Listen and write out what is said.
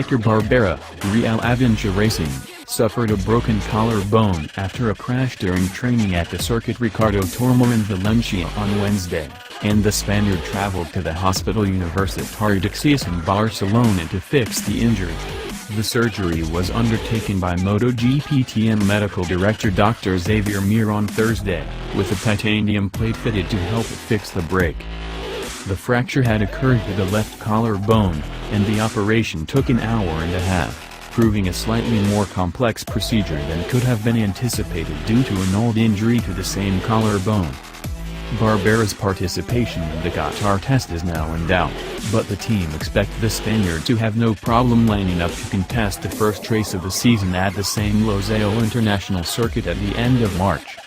Hector Barbera, Real Avinca Racing, suffered a broken collarbone after a crash during training at the Circuit Ricardo Tormo in Valencia on Wednesday, and the Spaniard traveled to the Hospital Universitario d'Axius in Barcelona to fix the injury. The surgery was undertaken by MotoGP team medical director Dr. Xavier Mir on Thursday, with a titanium plate fitted to help fix the break. The fracture had occurred to the left collarbone, and the operation took an hour and a half, proving a slightly more complex procedure than could have been anticipated due to an old injury to the same collarbone. Barbera's participation in the Qatar test is now in doubt, but the team expect the Spaniard to have no problem lining up to contest the first race of the season at the same Losail International Circuit at the end of March.